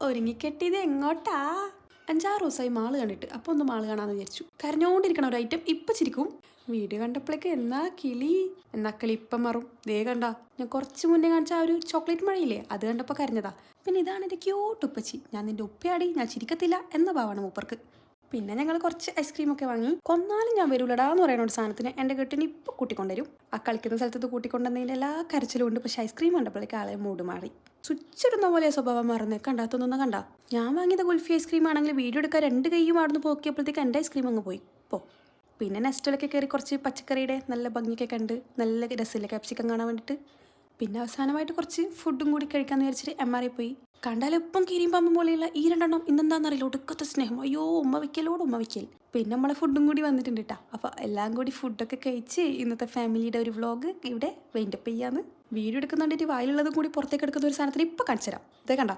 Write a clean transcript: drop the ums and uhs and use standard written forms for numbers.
ഒരുങ്ങിക്കെട്ടിയത് എങ്ങോട്ടാ? 5-6 ദിവസമായി മാള് കണ്ടിട്ട്. അപ്പോൾ ഒന്ന് മാള് കാണാമെന്ന് വിചാരിച്ചു. കരഞ്ഞോണ്ടിരിക്കണ ഒരു ഐറ്റം ഇപ്പം ചിരിക്കും. വീഡിയോ കണ്ടപ്പോഴേക്ക് എന്നാ കിളി ഇപ്പം മാറും. ദേ കണ്ട ഞാൻ കുറച്ച് മുന്നേ കാണിച്ച ആ ഒരു ചോക്ലേറ്റ് മഴയില്ലേ, അത് കണ്ടപ്പോൾ കരഞ്ഞതാ. പിന്നെ ഇതാണ് എൻ്റെ ക്യൂട്ട് ഉപ്പച്ചി. ഞാൻ നിൻ്റെ ഉപ്പയാടി, ഞാൻ ചിരിക്കത്തില്ല എന്ന ഭാവമാണ് മൂപ്പർക്ക്. പിന്നെ ഞങ്ങൾ കുറച്ച് ഐസ്ക്രീമൊക്കെ വാങ്ങി. കൊന്നാലും ഞാൻ വരൂലടാ എന്ന് പറയുന്ന ഒരു സാധനത്തിന് എൻ്റെ കെട്ടിന് ഇപ്പോൾ കൂട്ടിക്കൊണ്ടുവരും. ആ കളിക്കുന്ന സ്ഥലത്ത് കൂട്ടിക്കൊണ്ടുവന്നതിൻ്റെ എല്ലാ കരച്ചിലും ഉണ്ട്. പക്ഷേ ഐസ്ക്രീം കണ്ടപ്പോഴേക്ക് ആളെ മൂഡ് മാറി. സ്വിച്ചിടുന്ന പോലെ സ്വഭാവം മാറുന്നേ. കണ്ടാത്തൊന്നും കണ്ട ഞാൻ വാങ്ങിയത് കുൽഫി ഐസ്ക്രീം ആണെങ്കിൽ വീഡിയോ എടുക്കാൻ 2 കൈയും അവിടുന്ന് പോക്കിയപ്പോഴത്തേക്ക് എൻ്റെ ഐസ്ക്രീം അങ്ങ് പോയി. പിന്നെ നെസ്റ്റലൊക്കെ കയറി കുറച്ച് പച്ചക്കറിയുടെ നല്ല ഭംഗിയൊക്കെ കണ്ട് നല്ല രസമില്ല ക്യാപ്സിക്കം കാണാൻ വേണ്ടിയിട്ട്. പിന്നെ അവസാനമായിട്ട് കുറച്ച് ഫുഡും കൂടി കഴിക്കാമെന്ന് വിചാരിച്ചിട്ട് MRI പോയി. കണ്ടാലെപ്പം കീരിയും പാമ്പും പോലെയുള്ള ഈ 2 എണ്ണം ഇന്നെന്താണെന്നറിയില്ല, ഒടുക്കത്തെ സ്നേഹം. അയ്യോ ഉമ്മ വയ്ക്കൽ. പിന്നെ നമ്മളെ ഫുഡും കൂടി വന്നിട്ടുണ്ട് കേട്ടോ. അപ്പോൾ എല്ലാം കൂടി ഫുഡൊക്കെ കഴിച്ച് ഇന്നത്തെ ഫാമിലിയുടെ ഒരു വ്ളോഗ് ഇവിടെ വൈൻഡപ്പ് ചെയ്യാന്ന്. വീഡിയോ എടുക്കുന്നുണ്ടിട്ട് വായിലുള്ളതും കൂടി പുറത്തേക്ക് എടുക്കുന്ന ഒരു സാധനത്തിന് ഇപ്പം കാണിച്ചു തരാം. ഇതേ കണ്ട